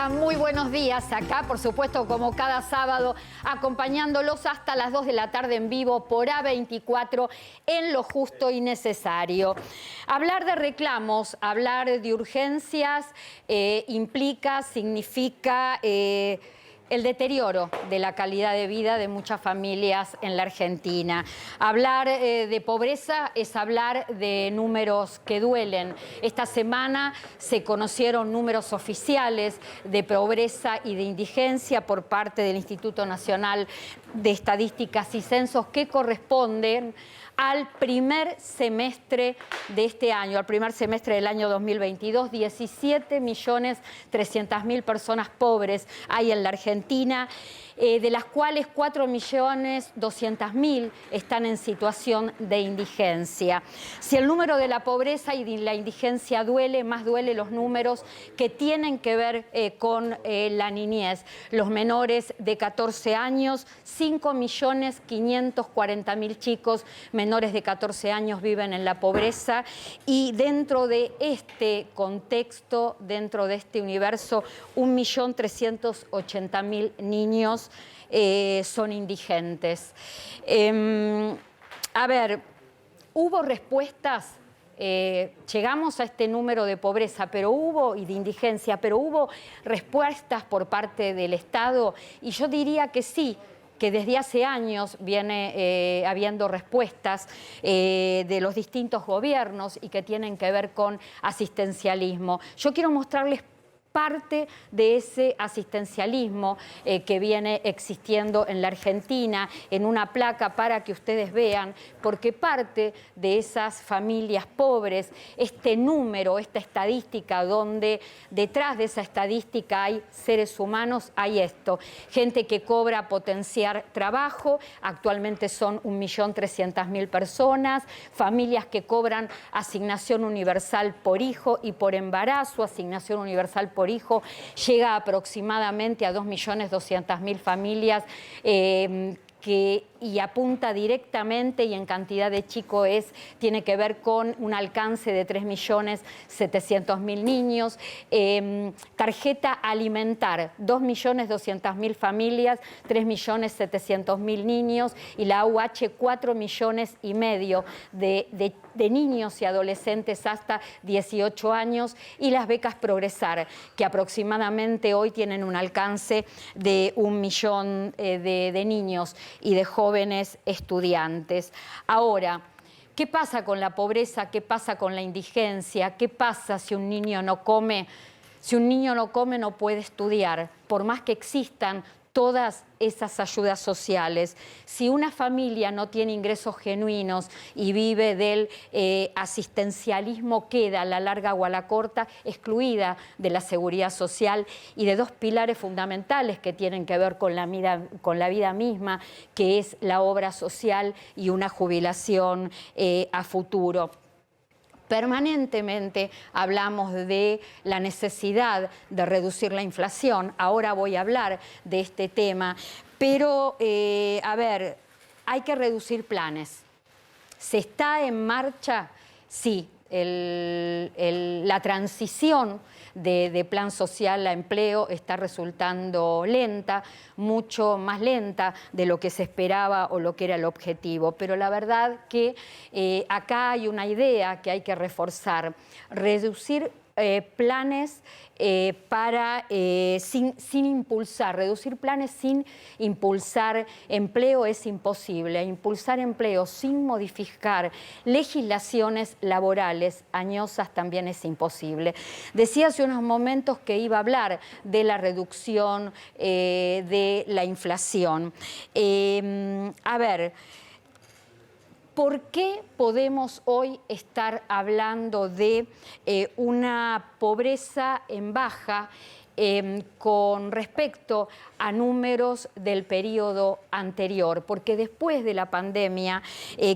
Hola, muy buenos días. Acá, por supuesto, como cada sábado, acompañándolos hasta las 2 de la tarde en vivo por A24 en Lo Justo y Necesario. Hablar de reclamos, hablar de urgencias significa el deterioro de la calidad de vida de muchas familias en la Argentina. Hablar de pobreza es hablar de números que duelen. Esta semana se conocieron números oficiales de pobreza y de indigencia por parte del Instituto Nacional de Estadísticas y Censos que corresponden al primer semestre de este año, al primer semestre del año 2022, 17.300.000 personas pobres hay en la Argentina, de las cuales 4.200.000 están en situación de indigencia. Si el número de la pobreza y de la indigencia duele, más duele los números que tienen que ver con la niñez. Los menores de 14 años, 5.540.000 chicos menores de 14 años viven en la pobreza, y dentro de este contexto, dentro de este universo, 1.380.000 niños son indigentes. A ver, hubo respuestas. Llegamos a este número de pobreza y de indigencia, pero hubo respuestas por parte del Estado, y yo diría que sí, que desde hace años viene habiendo respuestas de los distintos gobiernos y que tienen que ver con asistencialismo. Yo quiero mostrarles parte de ese asistencialismo que viene existiendo en la Argentina en una placa para que ustedes vean, porque parte de esas familias pobres, este número, esta estadística, donde detrás de esa estadística hay seres humanos, hay esto: gente que cobra potenciar trabajo, actualmente son 1.300.000 personas, familias que cobran asignación universal por hijo y por embarazo, asignación universal por hijo, llega aproximadamente a 2.200.000 familias y apunta directamente, y en cantidad de chicos tiene que ver con un alcance de 3.700.000 niños. Tarjeta alimentar, 2.200.000 familias, 3.700.000 niños, y la AUH 4,5 millones de niños y adolescentes hasta 18 años, y las becas Progresar, que aproximadamente hoy tienen un alcance de 1 millón de niños y de jóvenes estudiantes. Ahora, ¿qué pasa con la pobreza? ¿Qué pasa con la indigencia? ¿Qué pasa si un niño no come? Si un niño no come, no puede estudiar, por más que existan todas esas ayudas sociales. Si una familia no tiene ingresos genuinos y vive del asistencialismo, queda a la larga o a la corta excluida de la seguridad social y de dos pilares fundamentales que tienen que ver con la vida misma, que es la obra social y una jubilación a futuro. Permanentemente hablamos de la necesidad de reducir la inflación. Ahora voy a hablar de este tema, pero a ver, hay que reducir planes. ¿Se está en marcha? Sí, la transición de plan social a empleo está resultando lenta, mucho más lenta de lo que se esperaba o lo que era el objetivo. Pero la verdad que acá hay una idea que hay que reforzar: reducir planes sin impulsar, reducir planes sin impulsar empleo es imposible. Impulsar empleo sin modificar legislaciones laborales añosas también es imposible. Decía hace unos momentos que iba a hablar de la reducción de la inflación. A ver, ¿por qué podemos hoy estar hablando de una pobreza en baja con respecto a números del periodo anterior? Porque después de la pandemia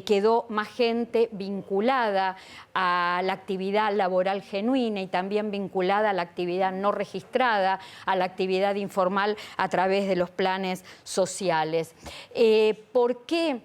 quedó más gente vinculada a la actividad laboral genuina y también vinculada a la actividad no registrada, a la actividad informal a través de los planes sociales. ¿Por qué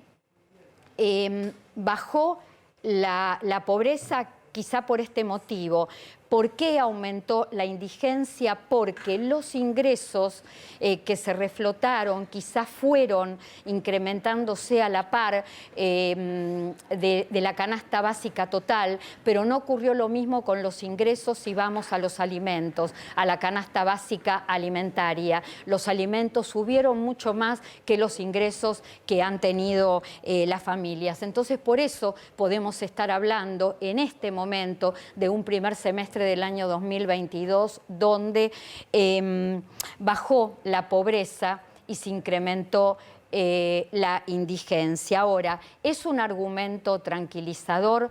bajó la pobreza? Quizá por este motivo, ¿Por qué aumentó la indigencia? Porque los ingresos que se reflotaron quizás fueron incrementándose a la par de la canasta básica total, pero no ocurrió lo mismo con los ingresos si vamos a los alimentos, a la canasta básica alimentaria. Los alimentos subieron mucho más que los ingresos que han tenido las familias. Entonces, por eso podemos estar hablando en este momento de un primer semestre del año 2022 donde bajó la pobreza y se incrementó la indigencia. Ahora, ¿es un argumento tranquilizador?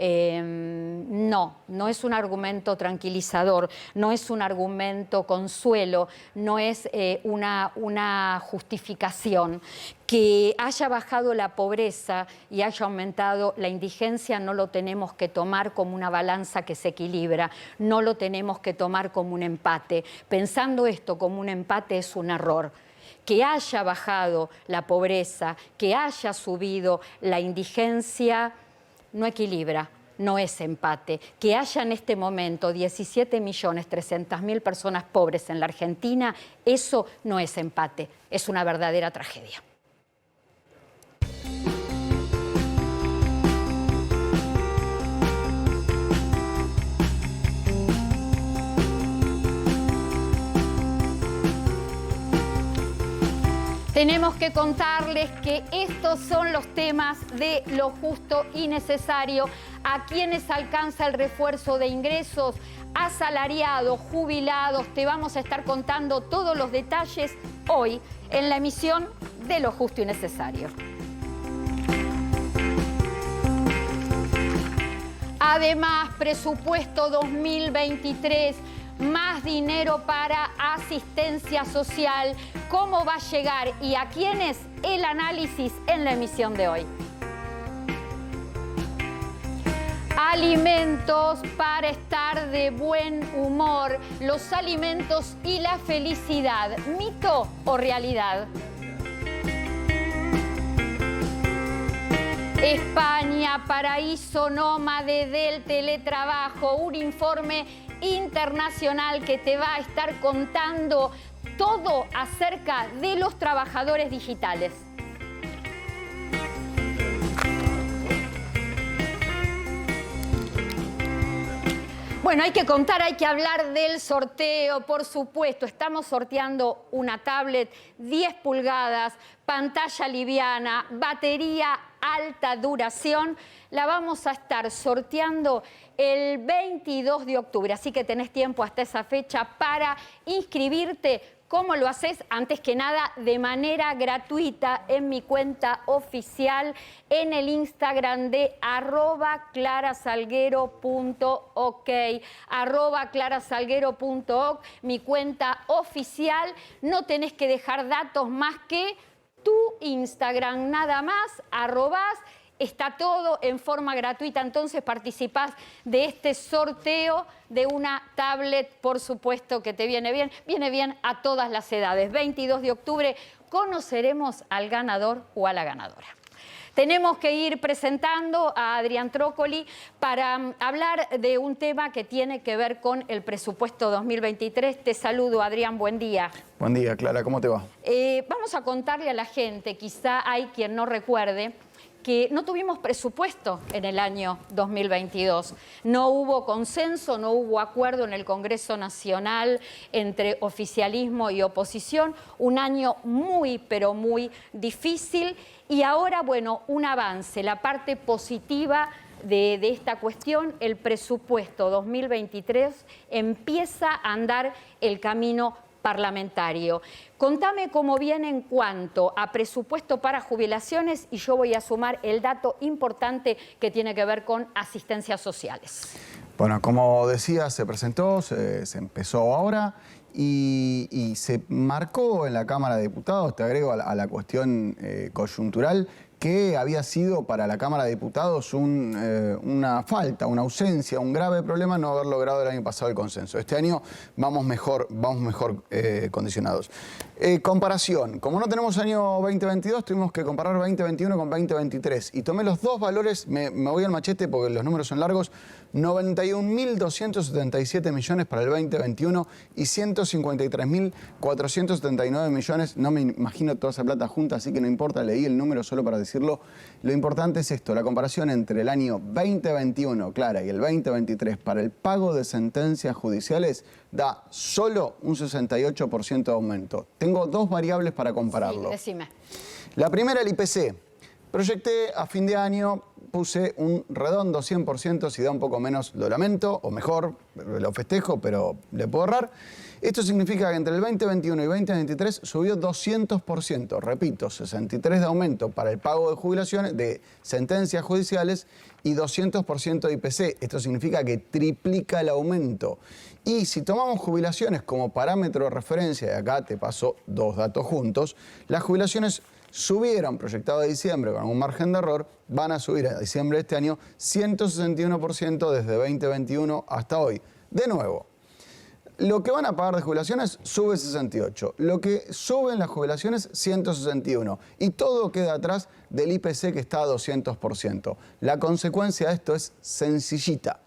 No es un argumento tranquilizador, no es un argumento consuelo, no es una justificación. Que haya bajado la pobreza y haya aumentado la indigencia no lo tenemos que tomar como una balanza que se equilibra, no lo tenemos que tomar como un empate. Pensando esto como un empate es un error. Que haya bajado la pobreza, que haya subido la indigencia, no equilibra, no es empate. Que haya en este momento 17.300.000 personas pobres en la Argentina, eso no es empate, es una verdadera tragedia. Tenemos que contarles que estos son los temas de lo justo y necesario. A quienes alcanza el refuerzo de ingresos, asalariados, jubilados. Te vamos a estar contando todos los detalles hoy en la emisión de Lo Justo y Necesario. Además, presupuesto 2023. Más dinero para asistencia social. ¿Cómo va a llegar y a quiénes? El análisis en la emisión de hoy. Alimentos para estar de buen humor. Los alimentos y la felicidad. ¿Mito o realidad? España, paraíso nómade del teletrabajo. Un informe internacional que te va a estar contando todo acerca de los trabajadores digitales. Bueno, hay que contar, hay que hablar del sorteo, por supuesto. Estamos sorteando una tablet 10 pulgadas, pantalla liviana, batería alta duración. La vamos a estar sorteando el 22 de octubre, así que tenés tiempo hasta esa fecha para inscribirte. ¿Cómo lo haces? Antes que nada, de manera gratuita en mi cuenta oficial en el Instagram de @clarasalguero.ok, @clarasalguero.ok, mi cuenta oficial. No tenés que dejar datos más que tu Instagram, nada más, arrobás. Está todo en forma gratuita, entonces participás de este sorteo de una tablet, por supuesto que te viene bien a todas las edades. 22 de octubre conoceremos al ganador o a la ganadora. Tenemos que ir presentando a Adrián Trócoli para hablar de un tema que tiene que ver con el presupuesto 2023. Te saludo, Adrián, buen día. Buen día, Clara, ¿cómo te va? Vamos a contarle a la gente, quizá hay quien no recuerde, que no tuvimos presupuesto en el año 2022. No hubo consenso, no hubo acuerdo en el Congreso Nacional entre oficialismo y oposición. Un año muy, pero muy difícil. Y ahora, bueno, un avance, la parte positiva de esta cuestión, el presupuesto 2023 empieza a andar el camino parlamentario. Contame cómo viene en cuanto a presupuesto para jubilaciones y yo voy a sumar el dato importante que tiene que ver con asistencias sociales. Bueno, como decía, se presentó, se empezó ahora y se marcó en la Cámara de Diputados, te agrego a la cuestión coyuntural, que había sido para la Cámara de Diputados una falta, una ausencia, un grave problema no haber logrado el año pasado el consenso. Este año vamos mejor condicionados. Comparación. Como no tenemos año 2022, tuvimos que comparar 2021 con 2023. Y tomé los dos valores, me voy al machete porque los números son largos, 91.277 millones para el 2021 y 153.479 millones. No me imagino toda esa plata junta, así que no importa, leí el número solo para decirlo. Lo importante es esto, la comparación entre el año 2021, Clara, y el 2023 para el pago de sentencias judiciales da solo un 68% de aumento. Tengo dos variables para compararlo. Sí, decime. La primera, el IPC. Proyecté a fin de año, puse un redondo 100%, si da un poco menos lo lamento, o mejor, lo festejo, pero le puedo ahorrar. Esto significa que entre el 2021 y 2023 subió 200%, repito, 63% de aumento para el pago de jubilaciones, de sentencias judiciales y 200% de IPC. Esto significa que triplica el aumento. Y si tomamos jubilaciones como parámetro de referencia, y acá te paso dos datos juntos, las jubilaciones subieron, proyectado a diciembre con un margen de error, van a subir a diciembre de este año 161% desde 2021 hasta hoy. De nuevo, lo que van a pagar de jubilaciones sube 68%, lo que suben las jubilaciones 161%, y todo queda atrás del IPC que está a 200%. La consecuencia de esto es sencillita.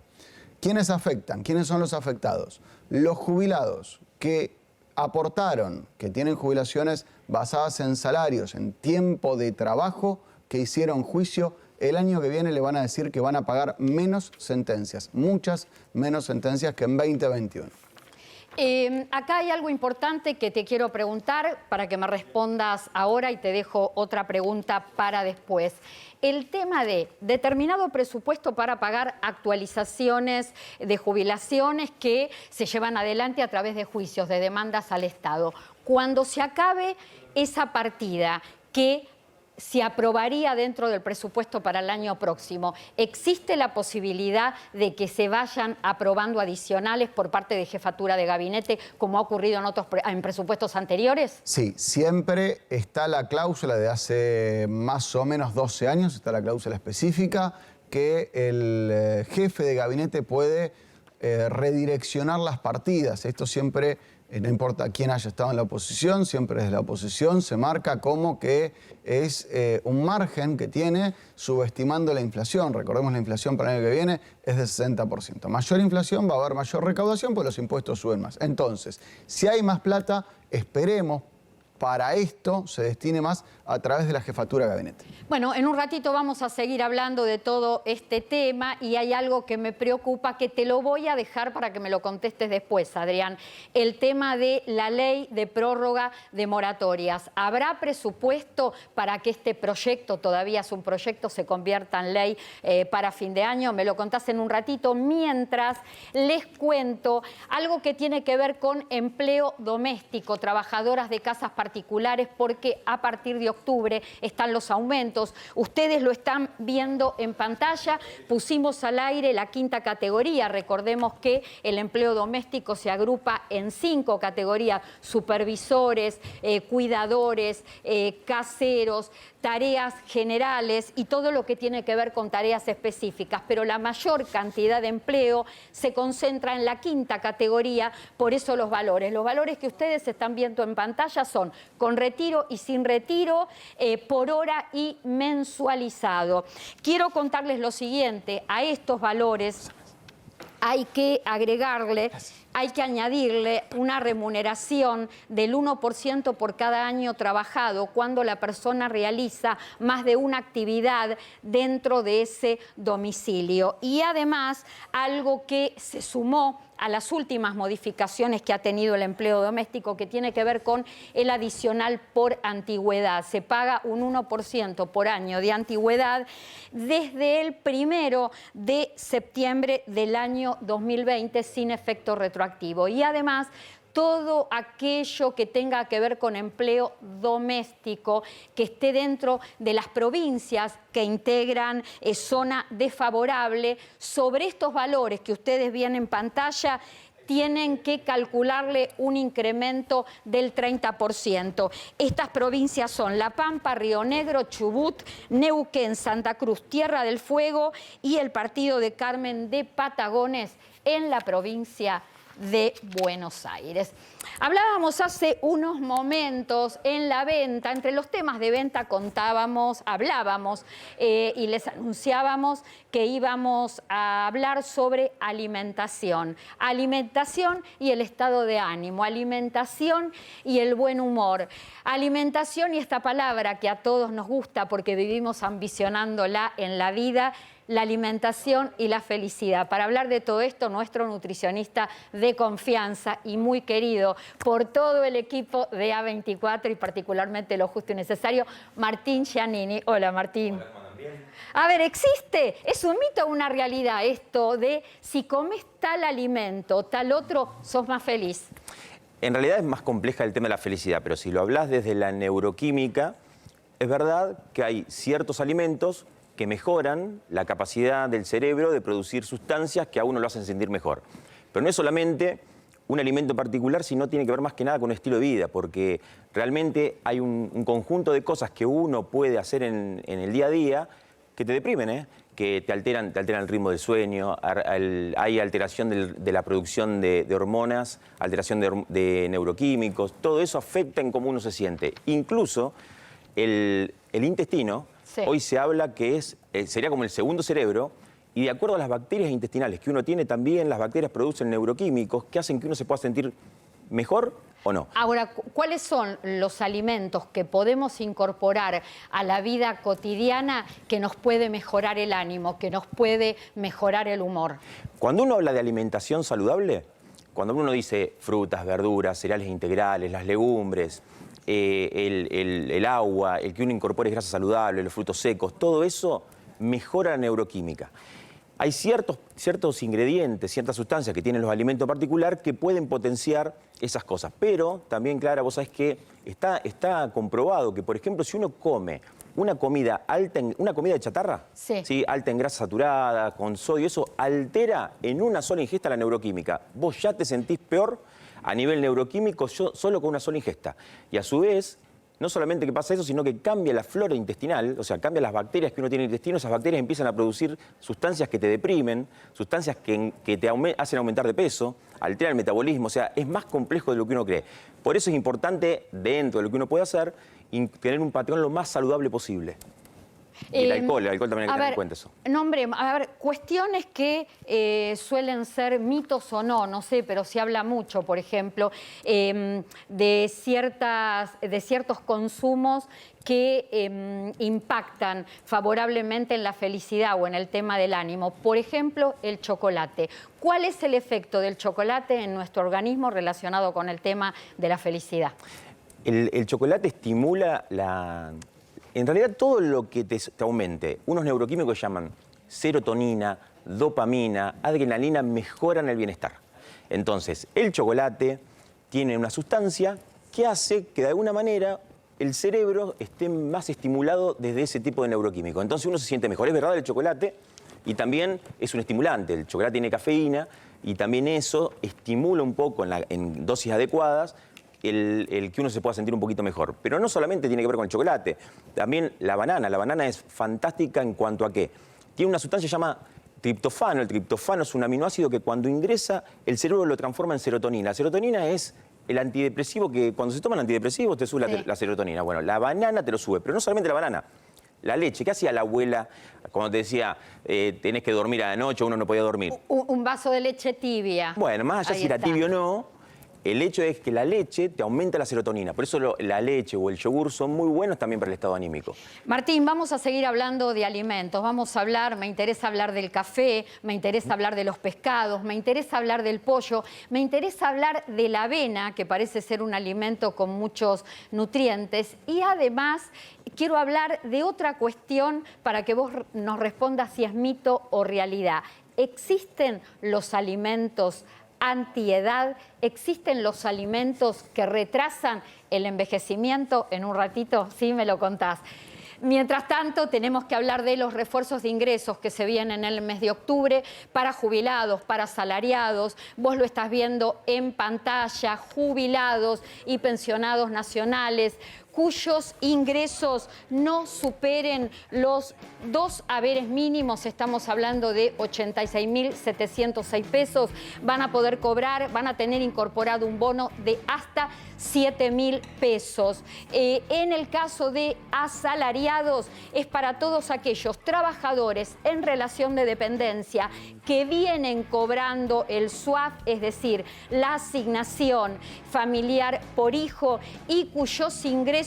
¿Quiénes afectan? ¿Quiénes son los afectados? Los jubilados que aportaron, que tienen jubilaciones basadas en salarios, en tiempo de trabajo, que hicieron juicio, el año que viene le van a decir que van a pagar menos sentencias, muchas menos sentencias que en 2021. Acá hay algo importante que te quiero preguntar para que me respondas ahora y te dejo otra pregunta para después. El tema de determinado presupuesto para pagar actualizaciones de jubilaciones que se llevan adelante a través de juicios, de demandas al Estado. Cuando se acabe esa partida que se aprobaría dentro del presupuesto para el año próximo, ¿existe la posibilidad de que se vayan aprobando adicionales por parte de jefatura de gabinete, como ha ocurrido en presupuestos anteriores? Sí, siempre está la cláusula de hace más o menos 12 años, está la cláusula específica, que el jefe de gabinete puede redireccionar las partidas. Esto siempre, no importa quién haya estado en la oposición, siempre desde la oposición se marca como que es un margen que tiene subestimando la inflación. Recordemos, la inflación para el año que viene es de 60%. Mayor inflación va a haber mayor recaudación, pues los impuestos suben más. Entonces, si hay más plata, esperemos para esto se destine más a través de la jefatura de gabinete. Bueno, en un ratito vamos a seguir hablando de todo este tema y hay algo que me preocupa, que te lo voy a dejar para que me lo contestes después, Adrián. El tema de la ley de prórroga de moratorias. ¿Habrá presupuesto para que este proyecto, todavía es un proyecto, se convierta en ley para fin de año? Me lo contás en un ratito. Mientras les cuento algo que tiene que ver con empleo doméstico, trabajadoras de casas particulares, porque a partir de octubre están los aumentos. Ustedes lo están viendo en pantalla. Pusimos al aire la quinta categoría. Recordemos que el empleo doméstico se agrupa en 5 categorías: supervisores, cuidadores, caseros, tareas generales y todo lo que tiene que ver con tareas específicas. Pero la mayor cantidad de empleo se concentra en la quinta categoría, por eso los valores. Los valores que ustedes están viendo en pantalla son con retiro y sin retiro, por hora y mensualizado. Quiero contarles lo siguiente: a estos valores hay que agregarle, hay que añadirle una remuneración del 1% por cada año trabajado cuando la persona realiza más de una actividad dentro de ese domicilio. Y además, algo que se sumó a las últimas modificaciones que ha tenido el empleo doméstico, que tiene que ver con el adicional por antigüedad. Se paga un 1% por año de antigüedad desde el 1 de septiembre del año 2020 sin efecto retroactivo. Y además, todo aquello que tenga que ver con empleo doméstico que esté dentro de las provincias que integran zona desfavorable, sobre estos valores que ustedes ven en pantalla, tienen que calcularle un incremento del 30%. Estas provincias son La Pampa, Río Negro, Chubut, Neuquén, Santa Cruz, Tierra del Fuego y el partido de Carmen de Patagones en la provincia de Buenos Aires. Hablábamos hace unos momentos en la venta, entre los temas de venta hablábamos y les anunciábamos que íbamos a hablar sobre alimentación. Alimentación y el estado de ánimo, alimentación y el buen humor. Alimentación y esta palabra que a todos nos gusta porque vivimos ambicionándola en la vida, la alimentación y la felicidad. Para hablar de todo esto, nuestro nutricionista de confianza y muy querido por todo el equipo de A24 y particularmente Lo Justo y Necesario, Martín Giannini. Hola, Martín. Hola, ¿cómo andan? Bien. A ver, ¿existe? ¿Es un mito o una realidad esto de si comes tal alimento, tal otro, sos más feliz? En realidad es más compleja el tema de la felicidad, pero si lo hablas desde la neuroquímica, es verdad que hay ciertos alimentos que mejoran la capacidad del cerebro de producir sustancias que a uno lo hacen sentir mejor. Pero no es solamente un alimento en particular, sino tiene que ver más que nada con un estilo de vida, porque realmente hay un conjunto de cosas que uno puede hacer en el día a día que te deprimen, que te alteran el ritmo del sueño, hay alteración de la producción de hormonas, alteración de neuroquímicos, todo eso afecta en cómo uno se siente. Incluso el intestino, sí, hoy se habla que sería como el segundo cerebro, y de acuerdo a las bacterias intestinales que uno tiene, también las bacterias producen neuroquímicos que hacen que uno se pueda sentir mejor o no. Ahora, ¿cuáles son los alimentos que podemos incorporar a la vida cotidiana que nos puede mejorar el ánimo, que nos puede mejorar el humor? Cuando uno habla de alimentación saludable, cuando uno dice frutas, verduras, cereales integrales, las legumbres, el agua, el que uno incorpore grasas saludables, los frutos secos, todo eso mejora la neuroquímica. Hay ciertos ingredientes, ciertas sustancias que tienen los alimentos en particular que pueden potenciar esas cosas. Pero también, Clara, vos sabés que está comprobado que, por ejemplo, si uno come una comida de chatarra, sí, ¿sí?, alta en grasa saturada, con sodio, eso altera en una sola ingesta la neuroquímica. Vos ya te sentís peor a nivel neuroquímico solo con una sola ingesta. Y a su vez, no solamente que pasa eso, sino que cambia la flora intestinal, o sea, cambia las bacterias que uno tiene en el intestino, esas bacterias empiezan a producir sustancias que te deprimen, sustancias que te hacen aumentar de peso, alteran el metabolismo, o sea, es más complejo de lo que uno cree. Por eso es importante, dentro de lo que uno puede hacer, tener un patrón lo más saludable posible. Y el alcohol también hay que tener en cuenta eso. No, hombre, a ver, cuestiones que suelen ser mitos o no, no sé, pero se habla mucho, por ejemplo, de ciertos consumos que impactan favorablemente en la felicidad o en el tema del ánimo. Por ejemplo, el chocolate. ¿Cuál es el efecto del chocolate en nuestro organismo relacionado con el tema de la felicidad? El chocolate estimula en realidad todo lo que te aumente. Unos neuroquímicos que llaman serotonina, dopamina, adrenalina, mejoran el bienestar. Entonces, el chocolate tiene una sustancia que hace que de alguna manera el cerebro esté más estimulado desde ese tipo de neuroquímico. Entonces uno se siente mejor. Es verdad el chocolate, y también es un estimulante. El chocolate tiene cafeína y también eso estimula un poco en dosis adecuadas el que uno se pueda sentir un poquito mejor. Pero no solamente tiene que ver con el chocolate, también la banana. La banana es fantástica en cuanto a que tiene una sustancia que se llama triptofano. El triptofano es un aminoácido que cuando ingresa el cerebro lo transforma en serotonina. La serotonina es el antidepresivo que cuando se toman antidepresivos te sube la serotonina. Bueno, la banana te lo sube, pero no solamente la banana. La leche, ¿qué hacía la abuela cuando te decía tenés que dormir a la noche, uno no podía dormir? Un vaso de leche tibia. Bueno, más allá si era tibio o no, el hecho es que la leche te aumenta la serotonina. Por eso la leche o el yogur son muy buenos también para el estado anímico. Martín, vamos a seguir hablando de alimentos. Me interesa hablar del café, me interesa hablar de los pescados, me interesa hablar del pollo, me interesa hablar de la avena, que parece ser un alimento con muchos nutrientes. Y además quiero hablar de otra cuestión para que vos nos respondas si es mito o realidad. ¿Existen los alimentos antiedad? ¿Existen los alimentos que retrasan el envejecimiento? En un ratito, sí me lo contás. Mientras tanto, tenemos que hablar de los refuerzos de ingresos que se vienen en el mes de octubre para jubilados, para asalariados. Vos lo estás viendo en pantalla, jubilados y pensionados nacionales cuyos ingresos no superen los 2 haberes mínimos, estamos hablando de 86.706 pesos, van a poder cobrar, van a tener incorporado un bono de hasta 7.000 pesos. En el caso de asalariados, es para todos aquellos trabajadores en relación de dependencia que vienen cobrando el SUAF, es decir, la asignación familiar por hijo, y cuyos ingresos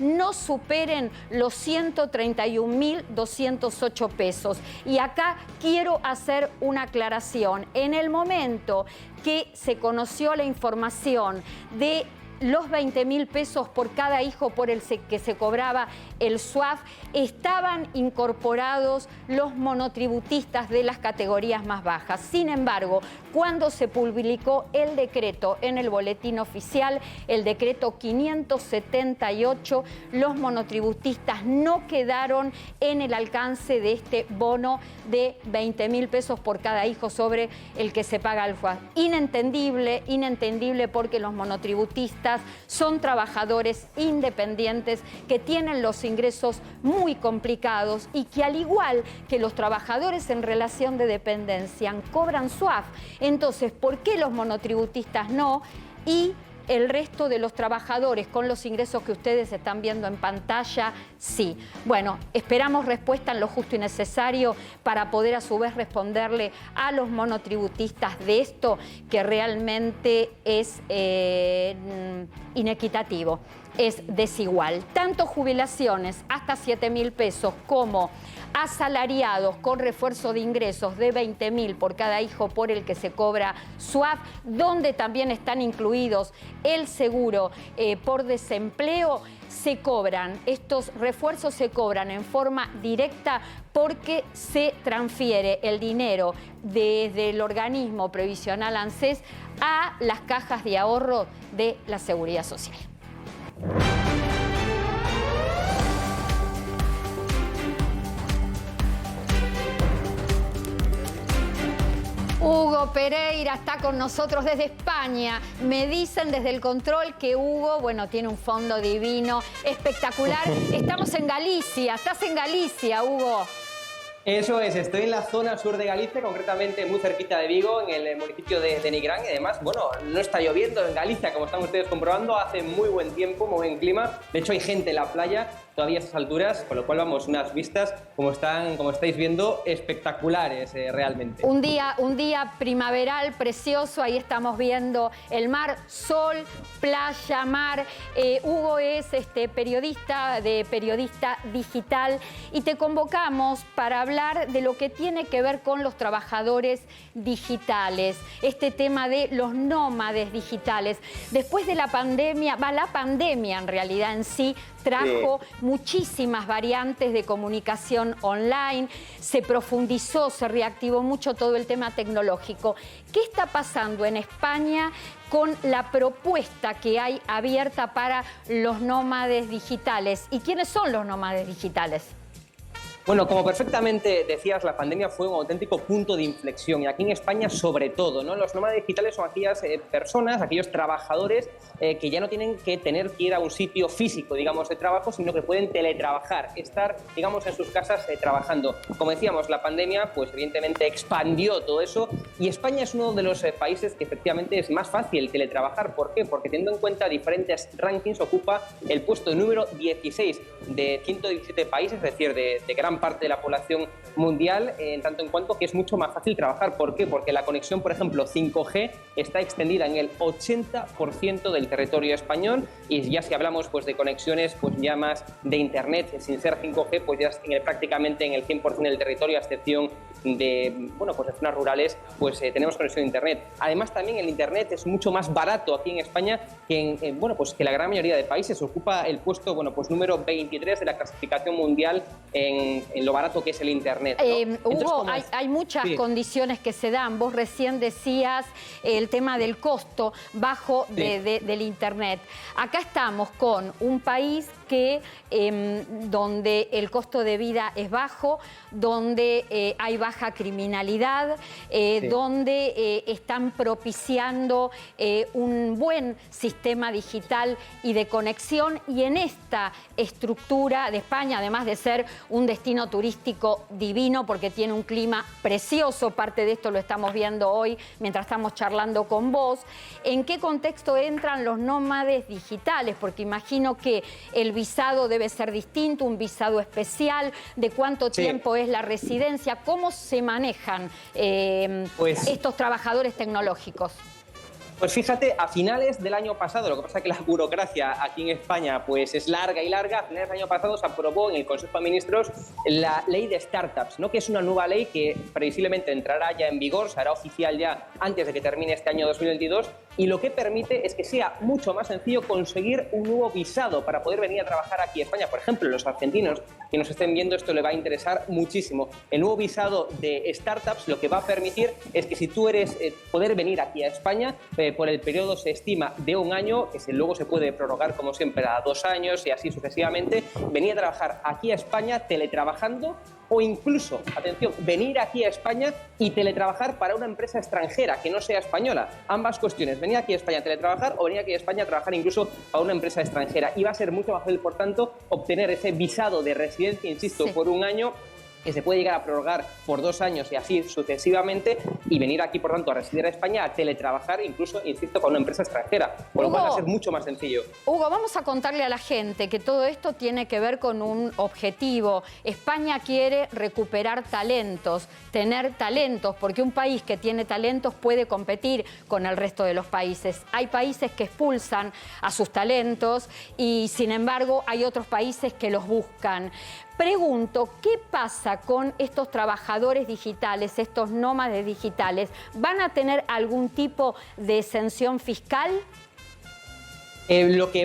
no superen los 131.208 pesos. Y acá quiero hacer una aclaración. En el momento que se conoció la información de los 20.000 pesos por cada hijo por el que se cobraba el SUAF, estaban incorporados los monotributistas de las categorías más bajas. Sin embargo, cuando se publicó el decreto en el boletín oficial, el decreto 578, los monotributistas no quedaron en el alcance de este bono de 20.000 pesos por cada hijo sobre el que se paga el SUAF. Inentendible, inentendible, porque los monotributistas son trabajadores independientes que tienen los ingresos muy complicados y que, al igual que los trabajadores en relación de dependencia, cobran SUAF. Entonces, ¿por qué los monotributistas no? Y el resto de los trabajadores con los ingresos que ustedes están viendo en pantalla, sí. Bueno, esperamos respuesta en lo justo y necesario para poder a su vez responderle a los monotributistas de esto, que realmente es inequitativo, es desigual. Tanto jubilaciones hasta 7.000 pesos como asalariados con refuerzo de ingresos de 20.000 por cada hijo por el que se cobra SUAF, donde también están incluidos el seguro por desempleo, se cobran, estos refuerzos se cobran en forma directa porque se transfiere el dinero desde el organismo previsional ANSES a las cajas de ahorro de la Seguridad Social. Hugo Pereira está con nosotros desde España. Me dicen desde el control que Hugo, bueno, tiene un fondo divino, espectacular. Estamos en Galicia. ¿Estás en Galicia, Hugo? Eso es, estoy en la zona sur de Galicia, concretamente muy cerquita de Vigo, en el municipio de Nigrán, y además, bueno, no está lloviendo en Galicia, como están ustedes comprobando, hace muy buen tiempo, muy buen clima, de hecho hay gente en la playa todavía a esas alturas, con lo cual vamos, unas vistas, como estáis viendo, espectaculares realmente. Un día primaveral precioso, ahí estamos viendo el mar, sol, playa, mar. Hugo es periodista digital, y te convocamos para hablar de lo que tiene que ver con los trabajadores digitales, este tema de los nómades digitales. Después de la pandemia, la pandemia en realidad en sí trajo muchísimas variantes de comunicación online, se profundizó, se reactivó mucho todo el tema tecnológico. ¿Qué está pasando en España con la propuesta que hay abierta para los nómades digitales? ¿Y quiénes son los nómades digitales? Bueno, como perfectamente decías, la pandemia fue un auténtico punto de inflexión, y aquí en España sobre todo, ¿no? Los nómadas digitales son aquellas personas, aquellos trabajadores que ya no tienen que tener que ir a un sitio físico, digamos, de trabajo, sino que pueden teletrabajar, estar, digamos, en sus casas trabajando. Como decíamos, la pandemia, pues evidentemente expandió todo eso, y España es uno de los países que efectivamente es más fácil teletrabajar. ¿Por qué? Porque, teniendo en cuenta diferentes rankings, ocupa el puesto número 16 de 117 países, es decir, de gran parte de la población mundial, en tanto en cuanto que es mucho más fácil trabajar. ¿Por qué? Porque la conexión, por ejemplo, 5G está extendida en el 80% del territorio español, y ya si hablamos pues de conexiones pues ya más de internet sin ser 5G, pues ya prácticamente en el 100% del territorio, a excepción de, bueno, pues de zonas rurales, pues tenemos conexión de internet. Además, también el internet es mucho más barato aquí en España que que la gran mayoría de países. Ocupa el puesto, bueno, pues número 23 de la clasificación mundial en en lo barato que es el Internet, ¿no? Entonces, Hugo, hay muchas condiciones que se dan. Vos recién decías el tema del costo bajo del Internet. Acá estamos con un país que donde el costo de vida es bajo, donde hay baja criminalidad, donde están propiciando un buen sistema digital y de conexión, y en esta estructura de España, además de ser un destino turístico divino porque tiene un clima precioso, parte de esto lo estamos viendo hoy mientras estamos charlando con vos, ¿en qué contexto entran los nómades digitales? Porque imagino que el visado debe ser distinto, un visado especial, de cuánto tiempo es la residencia, ¿cómo se manejan estos trabajadores tecnológicos? Pues fíjate, a finales del año pasado, lo que pasa es que la burocracia aquí en España pues es larga y larga, a finales del año pasado se aprobó en el Consejo de Ministros la ley de startups, ¿no? Que es una nueva ley que previsiblemente entrará ya en vigor, se hará oficial ya antes de que termine este año 2022, y lo que permite es que sea mucho más sencillo conseguir un nuevo visado para poder venir a trabajar aquí en España. Por ejemplo, los argentinos que nos estén viendo, esto le va a interesar muchísimo. El nuevo visado de startups lo que va a permitir es que si tú eres poder venir aquí a España, por el periodo se estima de 1 año, que luego se puede prorrogar como siempre a 2 años y así sucesivamente, venir a trabajar aquí a España teletrabajando, o incluso, atención, venir aquí a España y teletrabajar para una empresa extranjera que no sea española. Ambas cuestiones, venir aquí a España a teletrabajar o venir aquí a España a trabajar incluso para una empresa extranjera. Y va a ser mucho más fácil, por tanto, obtener ese visado de residencia, insisto, por 1 año, que se puede llegar a prorrogar por 2 años y así sucesivamente, y venir aquí, por tanto, a residir a España, a teletrabajar, incluso, insisto, con una empresa extranjera, por lo cual va a ser mucho más sencillo. Hugo, vamos a contarle a la gente que todo esto tiene que ver con un objetivo. España quiere recuperar talentos, tener talentos, porque un país que tiene talentos puede competir con el resto de los países. Hay países que expulsan a sus talentos y, sin embargo, hay otros países que los buscan. Pregunto, ¿qué pasa con estos trabajadores digitales, estos nómades digitales? ¿Van a tener algún tipo de exención fiscal? Lo que se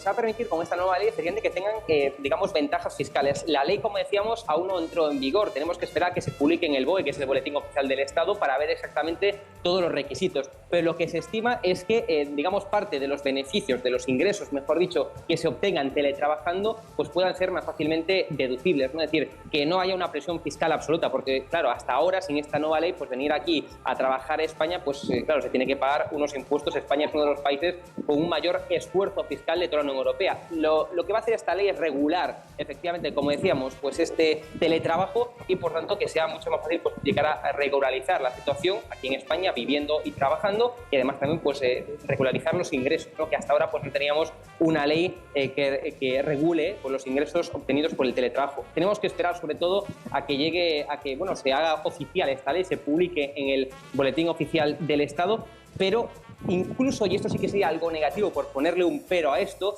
va a permitir con esta nueva ley sería de que tengan, digamos, ventajas fiscales. La ley, como decíamos, aún no entró en vigor. Tenemos que esperar a que se publique en el BOE, que es el Boletín Oficial del Estado, para ver exactamente todos los requisitos. Pero lo que se estima es que, digamos, parte de los beneficios, de los ingresos, mejor dicho, que se obtengan teletrabajando, pues puedan ser más fácilmente deducibles, ¿no? Es decir, que no haya una presión fiscal absoluta, porque, claro, hasta ahora, sin esta nueva ley, pues venir aquí a trabajar a España, pues, claro, se tiene que pagar unos impuestos. España es uno de los países con un mayor esfuerzo fiscal de toda la Unión Europea. Lo que va a hacer esta ley es regular, efectivamente, como decíamos, pues este teletrabajo, y por tanto que sea mucho más fácil pues llegar a regularizar la situación aquí en España, viviendo y trabajando, y además también pues regularizar los ingresos, ¿no? Que hasta ahora pues no teníamos una ley que regule pues, los ingresos obtenidos por el teletrabajo. Tenemos que esperar sobre todo a que llegue, a que se haga oficial esta ley, se publique en el Boletín Oficial del Estado, pero incluso, y esto sí que sería algo negativo por ponerle un pero a esto,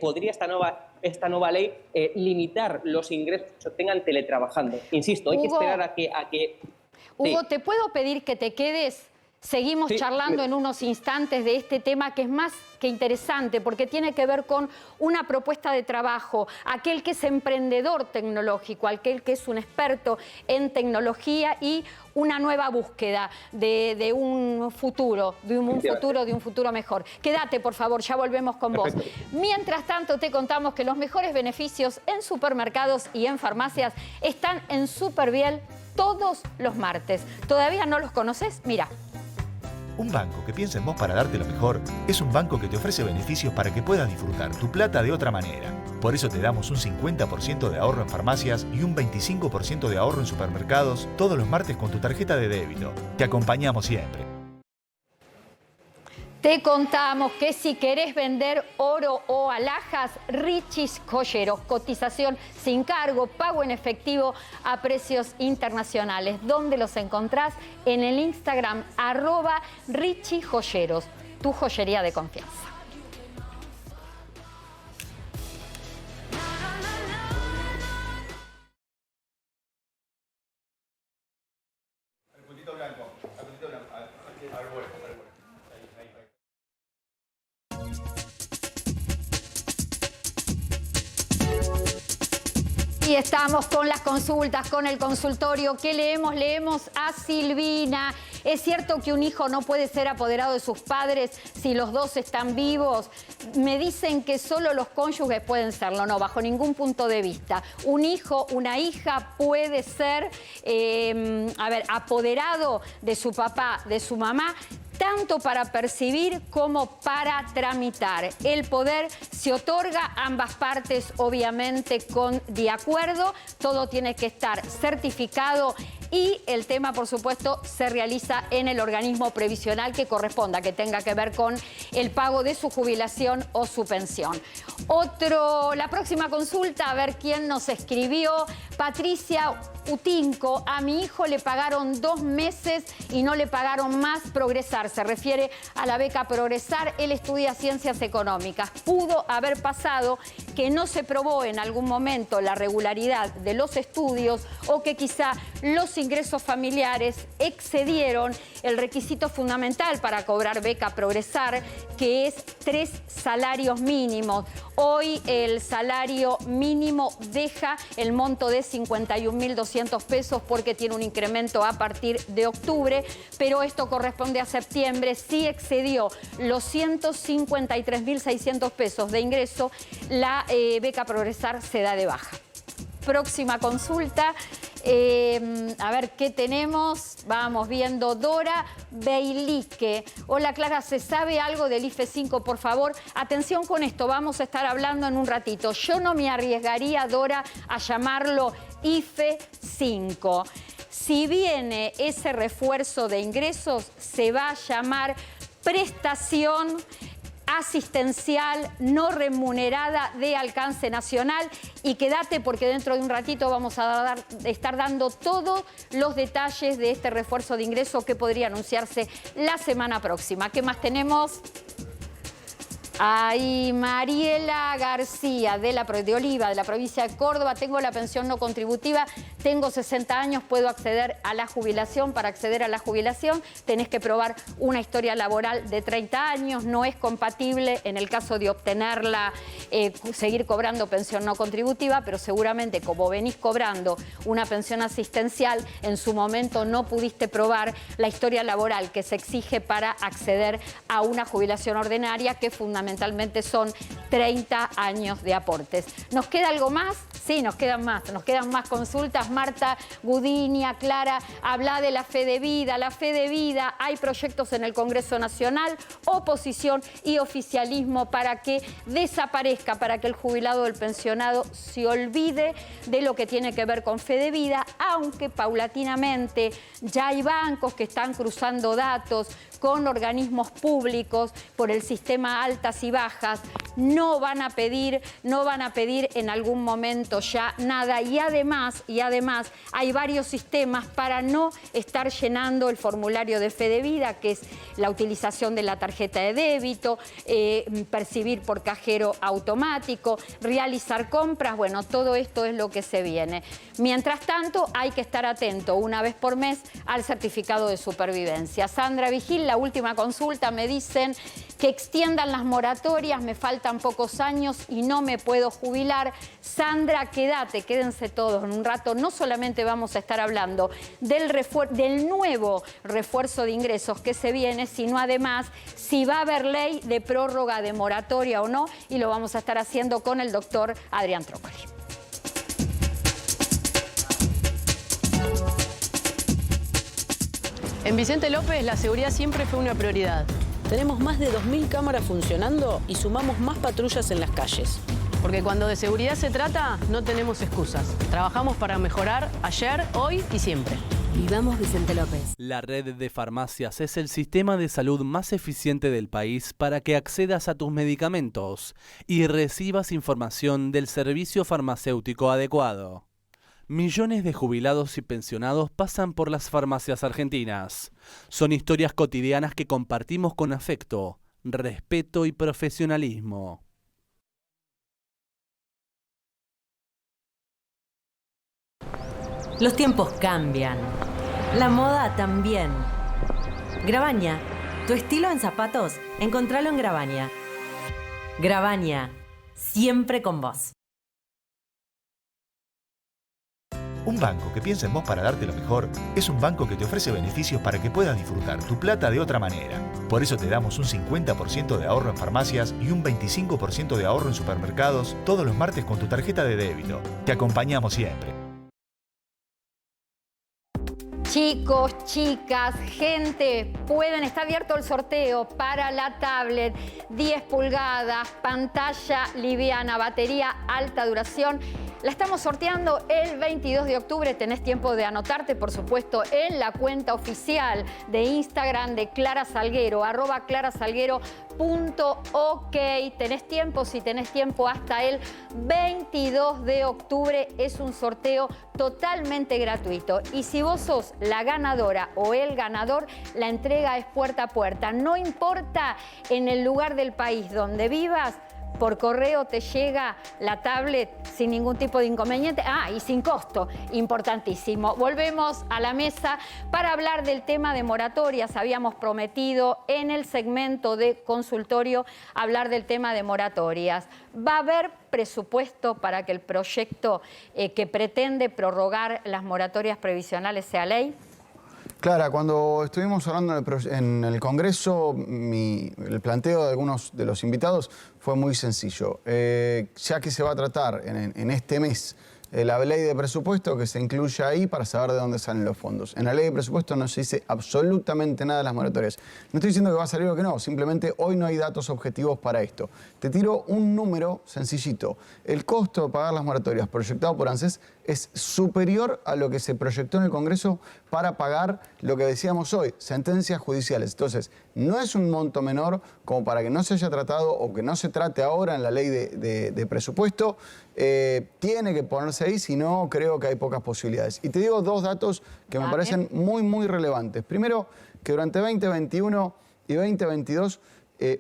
podría esta nueva ley limitar los ingresos que se obtengan teletrabajando. Insisto, hay que esperar a que Hugo, ¿te puedo pedir que te quedes? Seguimos charlando en unos instantes de este tema que es más que interesante porque tiene que ver con una propuesta de trabajo, aquel que es emprendedor tecnológico, aquel que es un experto en tecnología y una nueva búsqueda de un futuro, de un futuro mejor. Quédate, por favor, ya volvemos con vos. Mientras tanto, te contamos que los mejores beneficios en supermercados y en farmacias están en Superviel todos los martes. ¿Todavía no los conoces? Mira. Un banco que piensa en vos para darte lo mejor es un banco que te ofrece beneficios para que puedas disfrutar tu plata de otra manera. Por eso te damos un 50% de ahorro en farmacias y un 25% de ahorro en supermercados todos los martes con tu tarjeta de débito. Te acompañamos siempre. Te contamos que si querés vender oro o alhajas, Richie's Joyeros, cotización sin cargo, pago en efectivo a precios internacionales. ¿Dónde los encontrás? En el Instagram, @RichieJoyeros, tu joyería de confianza. El puntito blanco, a ver, bueno. Y estamos con las consultas, con el consultorio. ¿Qué leemos? Leemos a Silvina. ¿Es cierto que un hijo no puede ser apoderado de sus padres si los dos están vivos? Me dicen que solo los cónyuges pueden serlo. No, bajo ningún punto de vista. Un hijo, una hija puede ser, apoderado de su papá, de su mamá, tanto para percibir como para tramitar. El poder se otorga a ambas partes, obviamente, de acuerdo. Todo tiene que estar certificado y el tema, por supuesto, se realiza en el organismo previsional que corresponda, que tenga que ver con el pago de su jubilación o su pensión. La próxima consulta, a ver quién nos escribió. Patricia Utinco: a mi hijo le pagaron 2 meses y no le pagaron más Progresar. Se refiere a la beca Progresar. Él estudia Ciencias Económicas. Pudo haber pasado que no se probó en algún momento la regularidad de los estudios o que quizá los ingresos familiares excedieron el requisito fundamental para cobrar beca Progresar, que es 3 salarios mínimos. Hoy el salario mínimo deja el monto de 51.200 pesos porque tiene un incremento a partir de octubre, pero esto corresponde a septiembre. Si excedió los 153.600 pesos de ingreso, la beca Progresar se da de baja. Próxima consulta. A ver qué tenemos. Vamos viendo. Dora Beilique: hola Clara, ¿se sabe algo del IFE 5, por favor? Atención con esto, vamos a estar hablando en un ratito. Yo no me arriesgaría, Dora, a llamarlo IFE 5. Si viene ese refuerzo de ingresos, se va a llamar prestación asistencial no remunerada de alcance nacional. Y quédate, porque dentro de un ratito vamos a estar dando todos los detalles de este refuerzo de ingreso que podría anunciarse la semana próxima. ¿Qué más tenemos? Ahí, Mariela García, de Oliva, de la provincia de Córdoba: tengo la pensión no contributiva, tengo 60 años, puedo acceder a la jubilación. Para acceder a la jubilación tenés que probar una historia laboral de 30 años, no es compatible en el caso de obtenerla, seguir cobrando pensión no contributiva, pero seguramente como venís cobrando una pensión asistencial, en su momento no pudiste probar la historia laboral que se exige para acceder a una jubilación ordinaria, que fundamentalmente son 30 años de aportes. ¿Nos queda algo más? Sí, nos quedan más consultas. Marta Gudiña: Clara, habla de la fe de vida. La fe de vida, hay proyectos en el Congreso Nacional, oposición y oficialismo para que desaparezca, para que el jubilado o el pensionado se olvide de lo que tiene que ver con fe de vida, aunque paulatinamente ya hay bancos que están cruzando datos con organismos públicos por el sistema altas y bajas. No van a pedir en algún momento ya nada, y además hay varios sistemas para no estar llenando el formulario de fe de vida, que es la utilización de la tarjeta de débito, percibir por cajero automático, realizar compras. Bueno, todo esto es lo que se viene. Mientras tanto, hay que estar atento una vez por mes al certificado de supervivencia. Sandra Vigil: la última consulta, me dicen que extiendan las moratorias, me faltan pocos años y no me puedo jubilar. Sandra, quédense todos en un rato. No solamente vamos a estar hablando del nuevo refuerzo de ingresos que se viene, sino además si va a haber ley de prórroga de moratoria o no, y lo vamos a estar haciendo con el doctor Adrián Trócoli. En Vicente López la seguridad siempre fue una prioridad. Tenemos más de 2.000 cámaras funcionando y sumamos más patrullas en las calles. Porque cuando de seguridad se trata, no tenemos excusas. Trabajamos para mejorar ayer, hoy y siempre. Vivamos Vicente López. La red de farmacias es el sistema de salud más eficiente del país para que accedas a tus medicamentos y recibas información del servicio farmacéutico adecuado. Millones de jubilados y pensionados pasan por las farmacias argentinas. Son historias cotidianas que compartimos con afecto, respeto y profesionalismo. Los tiempos cambian. La moda también. Grabaña. Tu estilo en zapatos, encontralo en Grabaña. Grabaña. Siempre con vos. Un banco que piensa en vos para darte lo mejor es un banco que te ofrece beneficios para que puedas disfrutar tu plata de otra manera. Por eso te damos un 50% de ahorro en farmacias y un 25% de ahorro en supermercados todos los martes con tu tarjeta de débito. Te acompañamos siempre. Chicos, chicas, gente, está abierto el sorteo para la tablet 10 pulgadas, pantalla liviana, batería alta duración. La estamos sorteando el 22 de octubre. Tenés tiempo de anotarte, por supuesto, en la cuenta oficial de Instagram de Clara Salguero, @clarasalguero.ok. Tenés tiempo, si tenés tiempo, hasta el 22 de octubre. Es un sorteo totalmente gratuito. Y si vos sos la ganadora o el ganador, la entrega es puerta a puerta. No importa en el lugar del país donde vivas, por correo te llega la tablet sin ningún tipo de inconveniente. Y sin costo, importantísimo. Volvemos a la mesa para hablar del tema de moratorias. Habíamos prometido en el segmento de consultorio hablar del tema de moratorias. ¿Va a haber presupuesto para que el proyecto que pretende prorrogar las moratorias previsionales sea ley? Clara, cuando estuvimos hablando en el Congreso, el planteo de algunos de los invitados fue muy sencillo. Ya que se va a tratar en este mes la ley de presupuesto, que se incluye ahí para saber de dónde salen los fondos. En la ley de presupuesto no se dice absolutamente nada de las moratorias. No estoy diciendo que va a salir o que no, simplemente hoy no hay datos objetivos para esto. Te tiro un número sencillito. El costo de pagar las moratorias proyectado por ANSES es superior a lo que se proyectó en el Congreso para pagar lo que decíamos hoy, sentencias judiciales. Entonces, no es un monto menor como para que no se haya tratado o que no se trate ahora en la ley de presupuesto. Tiene que ponerse ahí, si no, creo que hay pocas posibilidades. Y te digo dos datos que me parecen muy relevantes. Primero, que durante 2021 y 2022